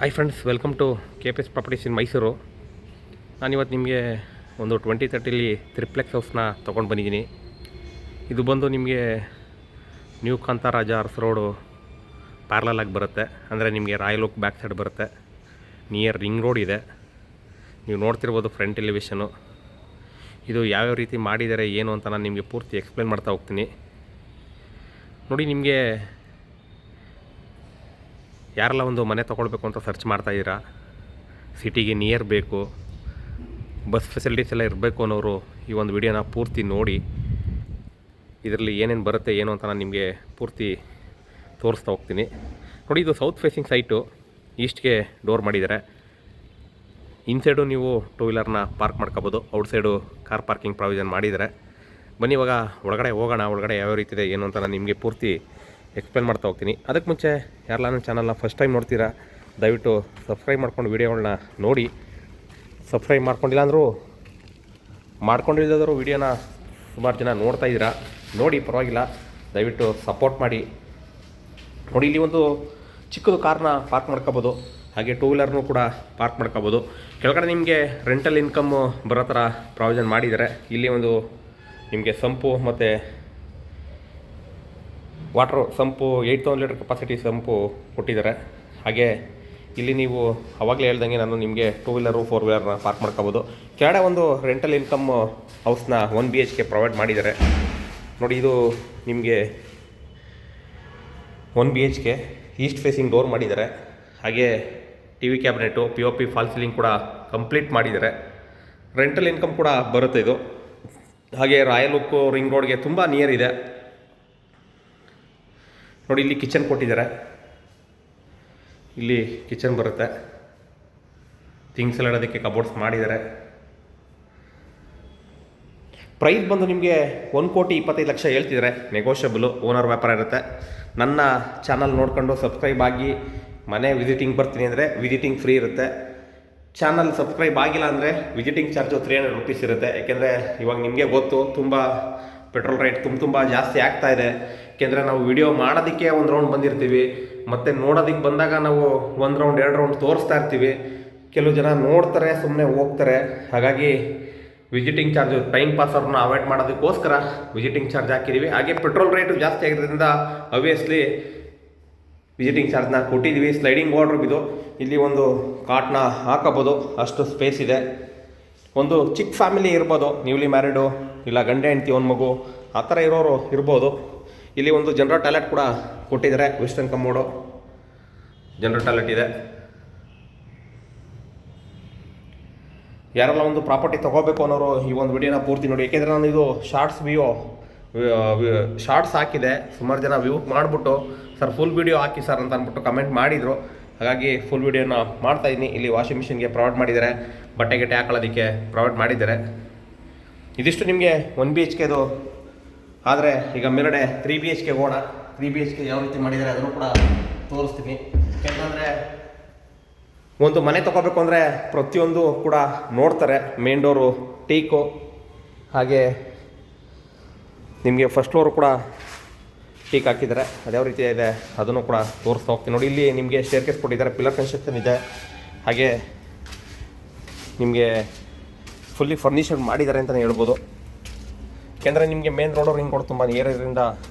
Hi friends, welcome to KPS properties in Mysuru. ನಾನಿವತ್ತು ನಿಮಗೆ ಒಂದು 2030 ತ್ರಿಪ್ಲೆಕ್ಸ್ ಹೌಸ್ನ ತೊಗೊಂಡು ಬಂದಿದ್ದೀನಿ. ಇದು ಬಂದು ನಿಮಗೆ ನ್ಯೂ ಕಾಂತಾರಾಜ ಅರಸ್ ರೋಡು ಪ್ಯಾರಲಾಗಿ ಬರುತ್ತೆ. ಅಂದರೆ ನಿಮಗೆ ರಾಯಲ್ ಓಕ್ ಬ್ಯಾಕ್ ಸೈಡ್ ಬರುತ್ತೆ. ನಿಯರ್ ರಿಂಗ್ ರೋಡ್ ಇದೆ. ನೀವು ನೋಡ್ತಿರ್ಬೋದು ಫ್ರಂಟ್ ಎಲಿವೇಷನು. ಇದು ಯಾವ್ಯಾವ ರೀತಿ ಮಾಡಿದ್ದಾರೆ ಏನು ಅಂತ ನಾನು ನಿಮಗೆ ಪೂರ್ತಿ ಎಕ್ಸ್ಪ್ಲೇನ್ ಮಾಡ್ತಾ ಹೋಗ್ತೀನಿ. ನೋಡಿ, ನಿಮಗೆ ಯಾರೆಲ್ಲ ಒಂದು ಮನೆ ತೊಗೊಳ್ಬೇಕು ಅಂತ ಸರ್ಚ್ ಮಾಡ್ತಾಯಿದ್ದೀರಾ, ಸಿಟಿಗೆ ನಿಯರ್ ಬೇಕು, ಬಸ್ ಫೆಸಿಲಿಟೀಸ್ ಎಲ್ಲ ಇರಬೇಕು ಅನ್ನೋರು ಈ ಒಂದು ವಿಡಿಯೋನ ಪೂರ್ತಿ ನೋಡಿ. ಇದರಲ್ಲಿ ಏನೇನು ಬರುತ್ತೆ ಏನು ಅಂತ ನಾನು ನಿಮಗೆ ಪೂರ್ತಿ ತೋರಿಸ್ತಾ ಹೋಗ್ತೀನಿ. ನೋಡಿ, ಇದು ಸೌತ್ ಫೇಸಿಂಗ್ ಸೈಟು. ಈಸ್ಟ್ಗೆ ಡೋರ್ ಮಾಡಿದ್ದಾರೆ. ಇನ್ಸೈಡು ನೀವು ಟೂ ವೀಲರ್ನ ಪಾರ್ಕ್ ಮಾಡ್ಕೋಬೋದು, ಔಟ್ಸೈಡು ಕಾರ್ ಪಾರ್ಕಿಂಗ್ ಪ್ರಾವಿಷನ್ ಮಾಡಿದ್ದಾರೆ. ಬನ್ನಿ ಇವಾಗ ಒಳಗಡೆ ಹೋಗೋಣ. ಒಳಗಡೆ ಯಾವ್ಯಾವ ರೀತಿ ಇದೆ ಏನು ಅಂತ ನಾನು ನಿಮಗೆ ಪೂರ್ತಿ ಎಕ್ಸ್ಪ್ಲೇನ್ ಮಾಡ್ತಾ ಹೋಗ್ತೀನಿ. ಅದಕ್ಕೆ ಮುಂಚೆ ಯಾರೆಲ್ಲ ನನ್ನ ಚಾನಲ್ನ ಫಸ್ಟ್ ಟೈಮ್ ನೋಡ್ತೀರಾ, ದಯವಿಟ್ಟು ಸಬ್ಸ್ಕ್ರೈಬ್ ಮಾಡ್ಕೊಂಡು ವೀಡಿಯೋಗಳನ್ನ ನೋಡಿ. ಸಬ್ಸ್ಕ್ರೈಬ್ ಮಾಡ್ಕೊಂಡಿಲ್ಲ ಅಂದರೂ ಮಾಡ್ಕೊಂಡಿಲ್ಲದರೂ ವೀಡಿಯೋನ ಸುಮಾರು ಜನ ನೋಡ್ತಾ ಇದ್ದೀರಾ, ನೋಡಿ ಪರವಾಗಿಲ್ಲ, ದಯವಿಟ್ಟು ಸಪೋರ್ಟ್ ಮಾಡಿ. ನೋಡಿ, ಇಲ್ಲಿ ಒಂದು ಚಿಕ್ಕದು ಕಾರ್ನ ಪಾರ್ಕ್ ಮಾಡ್ಕೋಬೋದು, ಹಾಗೆ ಟೂ ವೀಲರ್ನೂ ಕೂಡ ಪಾರ್ಕ್ ಮಾಡ್ಕೋಬೋದು. ಕೆಳಗಡೆ ನಿಮಗೆ ರೆಂಟಲ್ ಇನ್ಕಮ್ಮು ಬರೋ ಥರ ಪ್ರಾವಿಷನ್ ಮಾಡಿದ್ದಾರೆ. ಇಲ್ಲಿ ಒಂದು ನಿಮಗೆ ಸಂಪು ಮತ್ತು ವಾಟ್ರು ಸಂಪು 8000 ಲೀಟರ್ ಕೆಪಾಸಿಟಿ ಸಂಪು ಕೊಟ್ಟಿದ್ದಾರೆ. ಹಾಗೆ ಇಲ್ಲಿ ನೀವು ಅವಾಗಲೇ ಹೇಳ್ದಂಗೆ ನಾನು ನಿಮಗೆ ಟೂ ವೀಲರು 4 ವೀಲರ್ನ ಪಾರ್ಕ್ ಮಾಡ್ಕೋಬೋದು. ಕೆಳಗಡೆ ಒಂದು ರೆಂಟಲ್ ಇನ್ಕಮ್ ಹೌಸ್ನ 1 BHK ಪ್ರೊವೈಡ್ ಮಾಡಿದ್ದಾರೆ. ನೋಡಿ, ಇದು ನಿಮಗೆ 1 BHK ಈಸ್ಟ್ ಫೇಸಿಂಗ್ ಡೋರ್ ಮಾಡಿದ್ದಾರೆ. ಹಾಗೆ TV cabinet, POP fall ceiling ಕೂಡ ಕಂಪ್ಲೀಟ್ ಮಾಡಿದ್ದಾರೆ. ರೆಂಟಲ್ ಇನ್ಕಮ್ ಕೂಡ ಬರುತ್ತೆ ಇದು. ಹಾಗೆ ರಾಯಲ್ ಉಕ್ಕು ರಿಂಗ್ ರೋಡ್ಗೆ ತುಂಬ ನಿಯರ್ ಇದೆ. ನೋಡಿ, ಇಲ್ಲಿ ಕಿಚನ್ ಕೊಟ್ಟಿದ್ದಾರೆ. ಇಲ್ಲಿ ಕಿಚನ್ ಬರುತ್ತೆ. ಥಿಂಗ್ಸ್ ಎಲ್ಲ ಇಡೋದಕ್ಕೆ ಕಬೋರ್ಡ್ಸ್ ಮಾಡಿದ್ದಾರೆ. ಪ್ರೈಸ್ ಬಂದು ನಿಮಗೆ 1,25,00,000 ಹೇಳ್ತಿದ್ದಾರೆ. ನೆಗೋಷಿಯಬಲು, ಓನರ್ ವ್ಯಾಪಾರ ಇರುತ್ತೆ. ನನ್ನ ಚಾನಲ್ ನೋಡ್ಕೊಂಡು ಸಬ್ಸ್ಕ್ರೈಬ್ ಆಗಿ ಮನೆ ವಿಸಿಟಿಂಗ್ ಬರ್ತೀನಿ ಅಂದರೆ ವಿಸಿಟಿಂಗ್ ಫ್ರೀ ಇರುತ್ತೆ. ಚಾನಲ್ ಸಬ್ಸ್ಕ್ರೈಬ್ ಆಗಿಲ್ಲ ಅಂದರೆ ವಿಸಿಟಿಂಗ್ ಚಾರ್ಜು 300 ರೂಪೀಸ್ ಇರುತ್ತೆ. ಯಾಕೆಂದರೆ ಇವಾಗ ನಿಮಗೆ ಗೊತ್ತು, ತುಂಬ ಪೆಟ್ರೋಲ್ ರೇಟ್ ತುಂಬ ಜಾಸ್ತಿ ಆಗ್ತಾ ಇದೆ. ಯಾಕೆಂದರೆ ನಾವು ವಿಡಿಯೋ ಮಾಡೋದಕ್ಕೆ ಒಂದು ರೌಂಡ್ ಬಂದಿರ್ತೀವಿ, ಮತ್ತು ನೋಡೋದಕ್ಕೆ ಬಂದಾಗ ನಾವು 1 ರೌಂಡ್ 2 ರೌಂಡ್ ತೋರಿಸ್ತಾ ಇರ್ತೀವಿ. ಕೆಲವು ಜನ ನೋಡ್ತಾರೆ, ಸುಮ್ಮನೆ ಹೋಗ್ತಾರೆ. ಹಾಗಾಗಿ ವಿಸಿಟಿಂಗ್ ಚಾರ್ಜು ಟೈಮ್ ಪಾಸ್ ಅವ್ರನ್ನ ಅವಾಯ್ಡ್ ಮಾಡೋದಕ್ಕೋಸ್ಕರ ವಿಸಿಟಿಂಗ್ ಚಾರ್ಜ್ ಹಾಕಿದ್ದೀವಿ. ಹಾಗೆ ಪೆಟ್ರೋಲ್ ರೇಟು ಜಾಸ್ತಿ ಆಗಿರೋದ್ರಿಂದ ಅಬ್ವಿಯಸ್ಲಿ ವಿಸಿಟಿಂಗ್ ಚಾರ್ಜ್ನ ಕೊಟ್ಟಿದ್ದೀವಿ. ಸ್ಲೈಡಿಂಗ್ ವಾರ್ಡ್ರೋಬ್ ಇದು. ಇಲ್ಲಿ ಒಂದು ಕಾಟ್ನ ಹಾಕೋಬೋದು, ಅಷ್ಟು ಸ್ಪೇಸ್ ಇದೆ. ಒಂದು ಚಿಕ್ಕ ಫ್ಯಾಮಿಲಿ ಇರ್ಬೋದು, ನ್ಯೂಲಿ ಮ್ಯಾರಿಡು ಇಲ್ಲ ಗಂಡ ಹೆಂಡತಿ ಒಂದು ಮಗು ಆ ಥರ ಇರೋರು ಇರ್ಬೋದು. ಇಲ್ಲಿ ಒಂದು ಜನರಲ್ ಟಾಯ್ಲೆಟ್ ಕೂಡ ಕೊಟ್ಟಿದ್ದಾರೆ. ವೆಸ್ಟರ್ನ್ ಕಮೋಡು ಜನರಲ್ ಟಾಯ್ಲೆಟ್ ಇದೆ. ಯಾರೆಲ್ಲ ಒಂದು ಪ್ರಾಪರ್ಟಿ ತೊಗೋಬೇಕು ಅನ್ನೋರು ಈ ಒಂದು ವಿಡಿಯೋನ ಪೂರ್ತಿ ನೋಡಿ. ಏಕೆಂದರೆ ನಾನು ಇದು ಶಾರ್ಟ್ಸ್ ಹಾಕಿದೆ. ಸುಮಾರು ಜನ ವ್ಯೂ ಮಾಡಿಬಿಟ್ಟು ಸರ್ ಫುಲ್ ವೀಡಿಯೋ ಹಾಕಿ ಸರ್ ಅಂತ ಅಂದ್ಬಿಟ್ಟು ಕಮೆಂಟ್ ಮಾಡಿದರು. ಹಾಗಾಗಿ ಫುಲ್ ವೀಡಿಯೋನ ಮಾಡ್ತಾಯಿದ್ದೀನಿ. ಇಲ್ಲಿ ವಾಷಿಂಗ್ ಮಿಷಿನ್ಗೆ ಪ್ರೊವೈಡ್ ಮಾಡಿದ್ದಾರೆ, ಬಟ್ಟೆ ಹಾಕೊಳ್ಳೋದಕ್ಕೆ ಪ್ರೊವೈಡ್ ಮಾಡಿದ್ದಾರೆ. ಇದಿಷ್ಟು ನಿಮಗೆ 1 BHKದು. ಆದರೆ ಈಗ ಮೇಲ್ಗಡೆ 3 BHK ಹೋಗೋಣ. 3 BHK ಯಾವ ರೀತಿ ಮಾಡಿದ್ದಾರೆ ಅದನ್ನು ಕೂಡ ತೋರಿಸ್ತೀನಿ. ಯಾಕೆಂದರೆ ಒಂದು ಮನೆ ತೊಗೋಬೇಕು ಅಂದರೆ ಪ್ರತಿಯೊಂದು ಕೂಡ ನೋಡ್ತಾರೆ. ಮೇನ್ ಡೋರು ಟೀಕು, ಹಾಗೆ ನಿಮಗೆ ಫಸ್ಟ್ ಫ್ಲೋರು ಕೂಡ ಟೀಕ್ ಹಾಕಿದ್ದಾರೆ. ಅದ್ಯಾವ ರೀತಿ ಇದೆ ಅದನ್ನು ಕೂಡ ತೋರಿಸ್ತಾ ಹೋಗ್ತೀನಿ. ನೋಡಿ, ಇಲ್ಲಿ ನಿಮಗೆ ಸ್ಟೇರ್ಕೇಸ್ ಕೊಟ್ಟಿದ್ದಾರೆ, ಪಿಲ್ಲರ್ ಕನ್ಸ್ಟ್ರಕ್ಷನ್ ಇದೆ. ಹಾಗೆ ನಿಮಗೆ ಫುಲ್ಲಿ ಫರ್ನಿಷಡ್ ಮಾಡಿದ್ದಾರೆ ಅಂತಲೇ ಹೇಳ್ಬೋದು. ಯಾಕೆಂದರೆ ನಿಮಗೆ ಮೇನ್ ರೋಡು ರಿಂಗ್ ರೋಡ್ ತುಂಬ ನಿಯರ್ ಇರೋದ್ರಿಂದ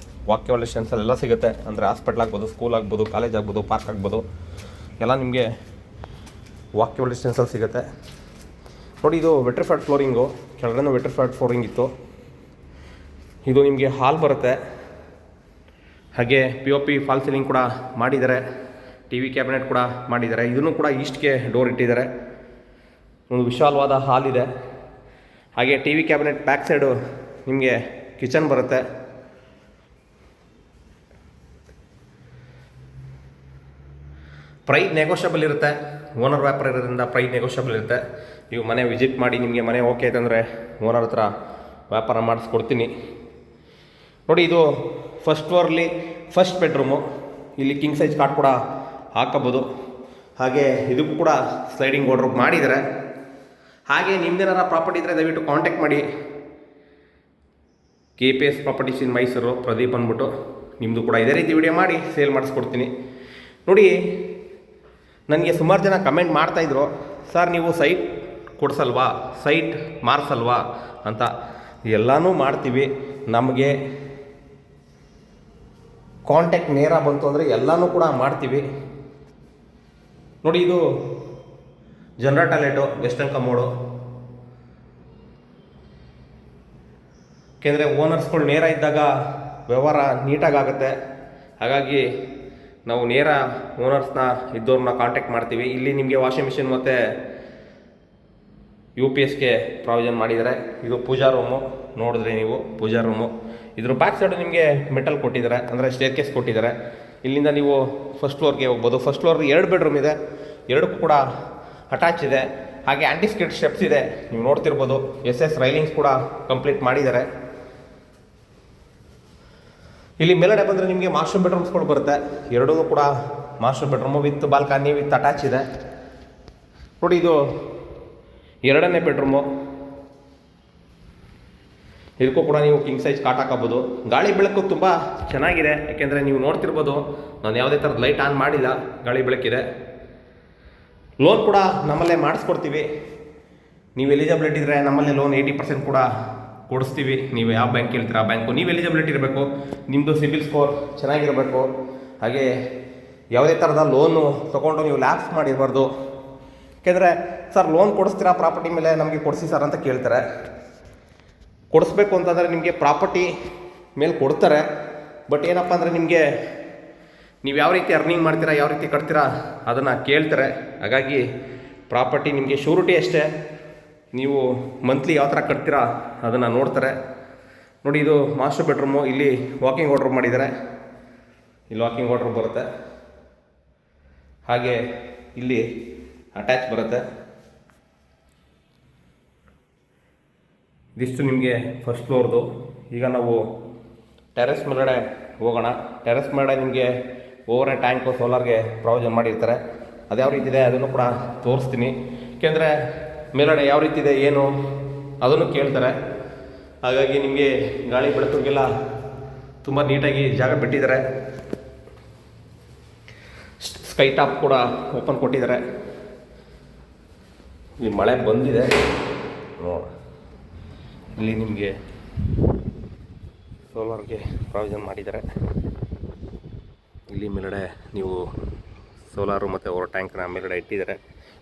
ವಾಕ್ಯಬಲ್ ಡಿಸ್ಟೆನ್ಸಲ್ಲೆಲ್ಲ ಸಿಗುತ್ತೆ. ಅಂದರೆ ಹಾಸ್ಪಿಟ್ಲ್ ಆಗ್ಬೋದು, ಸ್ಕೂಲ್ ಆಗ್ಬೋದು, ಕಾಲೇಜ್ ಆಗ್ಬೋದು, ಪಾರ್ಕ್ ಆಗ್ಬೋದು, ಎಲ್ಲ ನಿಮಗೆ ವಾಕ್ಯಬಲ್ ಡಿಸ್ಟೆನ್ಸಲ್ಲಿ ಸಿಗುತ್ತೆ. ನೋಡಿ, ಇದು ವೆಟ್ರಿಫೈಡ್ ಫ್ಲೋರಿಂಗು. ಕೆಳಗಡೆನೂ ವೆಟ್ರಿಫೈಡ್ ಫ್ಲೋರಿಂಗ್ ಇತ್ತು. ಇದು ನಿಮಗೆ ಹಾಲ್ ಬರುತ್ತೆ. ಹಾಗೆ POP ಫಾಲ್ ಸೀಲಿಂಗ್ ಕೂಡ ಮಾಡಿದ್ದಾರೆ. TV ಕ್ಯಾಬಿನೆಟ್ ಕೂಡ ಮಾಡಿದ್ದಾರೆ. ಇದನ್ನು ಕೂಡ ಈಸ್ಟ್ಗೆ ಡೋರ್ ಇಟ್ಟಿದ್ದಾರೆ. ಒಂದು ವಿಶಾಲವಾದ ಹಾಲ್ ಇದೆ. ಹಾಗೆ TV ಕ್ಯಾಬಿನೆಟ್ ಬ್ಯಾಕ್ ಸೈಡು ನಿಮಗೆ ಕಿಚನ್ ಬರುತ್ತೆ. ಪ್ರೈಸ್ ನೆಗೋಷಿಯಬಲ್ ಇರುತ್ತೆ. ಓನರ್ ವ್ಯಾಪಾರ ಇರೋದ್ರಿಂದ ಪ್ರೈಸ್ ನೆಗೋಷಿಯಬಲ್ ಇರುತ್ತೆ. ನೀವು ಮನೆ ವಿಸಿಟ್ ಮಾಡಿ, ನಿಮಗೆ ಮನೆ ಓಕೆ ಆಯ್ತಂದರೆ ಓನರ್ ಹತ್ರ ವ್ಯಾಪಾರ ಮಾಡಿಸ್ಕೊಡ್ತೀನಿ. ನೋಡಿ, ಇದು ಫಸ್ಟ್ ಫ್ಲೋರ್ಲಿ ಫಸ್ಟ್ ಬೆಡ್ರೂಮು. ಇಲ್ಲಿ ಕಿಂಗ್ ಸೈಜ್ ಕಾಟ್ ಕೂಡ ಹಾಕೋಬೋದು. ಹಾಗೆ ಇದಕ್ಕೂ ಕೂಡ ಸ್ಲೈಡಿಂಗ್ ವಾರ್ಡ್ರೋಬ್ ಮಾಡಿದ್ದಾರೆ. ಹಾಗೆ ನಿಮ್ಮದೇನಾರ ಪ್ರಾಪರ್ಟಿ ಇದ್ದರೆ ದಯವಿಟ್ಟು ಕಾಂಟ್ಯಾಕ್ಟ್ ಮಾಡಿ. KPS properties in Mysuru, Pradeep ಅಂದ್ಬಿಟ್ಟು. ನಿಮ್ಮದು ಕೂಡ ಇದೇ ರೀತಿ ವಿಡಿಯೋ ಮಾಡಿ ಸೇಲ್ ಮಾಡಿಸ್ಕೊಡ್ತೀನಿ. ನೋಡಿ, ನನಗೆ ಸುಮಾರು ಜನ ಕಮೆಂಟ್ ಮಾಡ್ತಾಯಿದ್ರು, ಸರ್ ನೀವು ಸೈಟ್ ಕೊಡಿಸಲ್ವಾ, ಸೈಟ್ ಮಾರಿಸಲ್ವಾ ಅಂತ. ಎಲ್ಲನೂ ಮಾಡ್ತೀವಿ. ನಮಗೆ ಕಾಂಟ್ಯಾಕ್ಟ್ ನೇರ ಬಂತು ಅಂದರೆ ಎಲ್ಲನೂ ಕೂಡ ಮಾಡ್ತೀವಿ. ನೋಡಿ, ಇದು ಜನರಲ್ ಟಾಯ್ಲೆಟು, ವೆಸ್ಟರ್ನ್ ಕಮೋಡು. ಏಕೆಂದರೆ ಓನರ್ಸ್ಗಳು ನೇರ ಇದ್ದಾಗ ವ್ಯವಹಾರ ನೀಟಾಗುತ್ತೆ. ಹಾಗಾಗಿ ನಾವು ನೇರ ಓನರ್ಸ್ನ ಇದ್ದವ್ರನ್ನ ಕಾಂಟ್ಯಾಕ್ಟ್ ಮಾಡ್ತೀವಿ. ಇಲ್ಲಿ ನಿಮಗೆ ವಾಷಿಂಗ್ ಮಿಷಿನ್ ಮತ್ತು UPSಗೆ ಪ್ರಾವಿಷನ್ ಮಾಡಿದ್ದಾರೆ. ಇದು ಪೂಜಾ ರೂಮು, ನೋಡಿದ್ರೆ ನೀವು ಪೂಜಾ ರೂಮು. ಇದ್ರ ಬ್ಯಾಕ್ ಸೈಡು ನಿಮಗೆ ಮೆಟಲ್ ಕೊಟ್ಟಿದ್ದಾರೆ, ಅಂದರೆ ಸ್ಟೇರ್ಕೇಸ್ ಕೊಟ್ಟಿದ್ದಾರೆ. ಇಲ್ಲಿಂದ ನೀವು ಫಸ್ಟ್ ಫ್ಲೋರ್ಗೆ ಹೋಗ್ಬೋದು. ಫಸ್ಟ್ ಫ್ಲೋರ್ಗೆ 2 ಬೆಡ್ರೂಮ್ ಇದೆ, 2ಕ್ಕೂ ಕೂಡ ಅಟ್ಯಾಚ್ ಇದೆ. ಹಾಗೆ ಆ್ಯಂಟಿ ಸ್ಕಿಡ್ ಸ್ಟೆಪ್ಸ್ ಇದೆ, ನೀವು ನೋಡ್ತಿರ್ಬೋದು. SS ರೈಲಿಂಗ್ಸ್ ಕೂಡ ಕಂಪ್ಲೀಟ್ ಮಾಡಿದ್ದಾರೆ. ಇಲ್ಲಿ ಮೇಲ್ಗಡೆ ಬಂದರೆ ನಿಮಗೆ ಮಾಸ್ಟರ್ ಬೆಡ್ರೂಮ್ಸ್ಗಳು ಬರುತ್ತೆ. 2 ಕೂಡ master bedroom with balcony with attach ಇದೆ. ನೋಡಿ, ಇದು 2ನೇ ಬೆಡ್ರೂಮು. ಇದಕ್ಕೂ ಕೂಡ ನೀವು ಕಿಂಗ್ ಸೈಜ್ ಕಾಟ್ ಹಾಕೋಬೋದು. ಗಾಳಿ ಬೆಳಕು ತುಂಬ ಚೆನ್ನಾಗಿದೆ, ಯಾಕೆಂದರೆ ನೀವು ನೋಡ್ತಿರ್ಬೋದು ನಾನು ಯಾವುದೇ ಥರದ ಲೈಟ್ ಆನ್ ಮಾಡಿಲ್ಲ, ಗಾಳಿ ಬೆಳಕಿದೆ. ಲೋನ್ ಕೂಡ ನಮ್ಮಲ್ಲೇ ಮಾಡಿಸ್ಕೊಡ್ತೀವಿ. ನೀವು ಎಲಿಜಿಬಿಲಿಟಿ ಇದ್ದರೆ ನಮ್ಮಲ್ಲೇ ಲೋನ್ 80% ಕೂಡ ಕೊಡಿಸ್ತೀವಿ. ನೀವು ಯಾವ ಬ್ಯಾಂಕ್ ಹೇಳ್ತೀರಾ ಆ ಬ್ಯಾಂಕು. ನೀವು ಎಲಿಜಿಬಿಲಿಟಿ ಇರಬೇಕು, ನಿಮ್ಮದು ಸಿಬಿಲ್ ಸ್ಕೋರ್ ಚೆನ್ನಾಗಿರಬೇಕು. ಹಾಗೆ ಯಾವುದೇ ಥರದ ಲೋನು ತೊಗೊಂಡು ನೀವು ಲ್ಯಾಪ್ಸ್ ಮಾಡಿರಬಾರ್ದು. ಯಾಕೆಂದರೆ ಸರ್ ಲೋನ್ ಕೊಡಿಸ್ತೀರಾ ಪ್ರಾಪರ್ಟಿ ಮೇಲೆ, ನಮಗೆ ಕೊಡಿಸಿ ಸರ್ ಅಂತ ಕೇಳ್ತಾರೆ. ಕೊಡಿಸ್ಬೇಕು ಅಂತಂದರೆ ನಿಮಗೆ ಪ್ರಾಪರ್ಟಿ ಮೇಲೆ ಕೊಡ್ತಾರೆ. ಬಟ್ ಏನಪ್ಪ ಅಂದರೆ ನಿಮಗೆ ನೀವು ಯಾವ ರೀತಿ ಅರ್ನಿಂಗ್ ಮಾಡ್ತೀರಾ, ಯಾವ ರೀತಿ ಕಟ್ತೀರಾ ಅದನ್ನು ಕೇಳ್ತಾರೆ. ಹಾಗಾಗಿ ಪ್ರಾಪರ್ಟಿ ನಿಮಗೆ ಶ್ಯೂರಿಟಿ ಅಷ್ಟೇ, ನೀವು ಮಂತ್ಲಿ ಯಾವ ಥರ ಕಟ್ತೀರಾ ಅದನ್ನು ನೋಡ್ತಾರೆ. ನೋಡಿ, ಇದು ಮಾಸ್ಟರ್ ಬೆಡ್ರೂಮು. ಇಲ್ಲಿ ವಾಕಿಂಗ್ ವಾರ್ಡ್ರೂಮ್ ಮಾಡಿದ್ದಾರೆ. ಇಲ್ಲಿ ವಾಕಿಂಗ್ ವಾರ್ಡ್ರೂಮ್ ಬರುತ್ತೆ. ಹಾಗೆ ಇಲ್ಲಿ ಅಟ್ಯಾಚ್ ಬರುತ್ತೆ. ಇದಿಷ್ಟು ನಿಮಗೆ ಫಸ್ಟ್ ಫ್ಲೋರ್ದು. ಈಗ ನಾವು ಟೆರೆಸ್ ಮೇಲ್ಗಡೆ ಹೋಗೋಣ. ಟೆರೆಸ್ ಮೇಲ್ಗಡೆ ನಿಮಗೆ ಓವರ್ ಟ್ಯಾಂಕು ಸೋಲಾರ್ಗೆ ಪ್ರಾವಿಷನ್ ಮಾಡಿರ್ತಾರೆ. ಅದು ಯಾವ ರೀತಿ ಇದೆ ಅದನ್ನು ಕೂಡ ತೋರಿಸ್ತೀನಿ. ಏಕೆಂದರೆ ಮೇಲ್ಗಡೆ ಯಾವ ರೀತಿ ಇದೆ ಏನು ಅದನ್ನು ಕೇಳ್ತಾರೆ. ಹಾಗಾಗಿ ನಿಮಗೆ ಗಾಳಿ ಬೆಳಕಿಗೆಲ್ಲ ತುಂಬ ನೀಟಾಗಿ ಜಾಗ ಬಿಟ್ಟಿದ್ದಾರೆ. ಸ್ಕೈ ಟಾಪ್ ಕೂಡ ಓಪನ್ ಕೊಟ್ಟಿದ್ದಾರೆ. ಈ ಮಳೆ ಬಂದಿದೆ ನೋಡಿ. ಇಲ್ಲಿ ನಿಮಗೆ ಸೋಲಾರ್ಗೆ ಪ್ರಾವಿಷನ್ ಮಾಡಿದ್ದಾರೆ. ಇಲ್ಲಿ ಮೇಲ್ಗಡೆ ನೀವು ಸೋಲಾರು ಮತ್ತು ಓವರ್ ಟ್ಯಾಂಕ್ನ ಮೇಲ್ಗಡೆ ಇಟ್ಟಿದ್ದಾರೆ.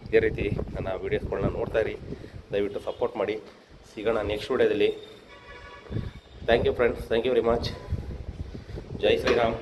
ಇದೇ ರೀತಿ ನನ್ನ ವೀಡಿಯೋಸ್ಗಳನ್ನ ನೋಡ್ತಾ ಇರಿ, ದಯವಿಟ್ಟು ಸಪೋರ್ಟ್ ಮಾಡಿ. ಸಿಗೋಣ ನೆಕ್ಸ್ಟ್ ವೀಡಿಯೋದಲ್ಲಿ. Thank you friends, thank you very much. ಜೈ ಶ್ರೀರಾಮ್.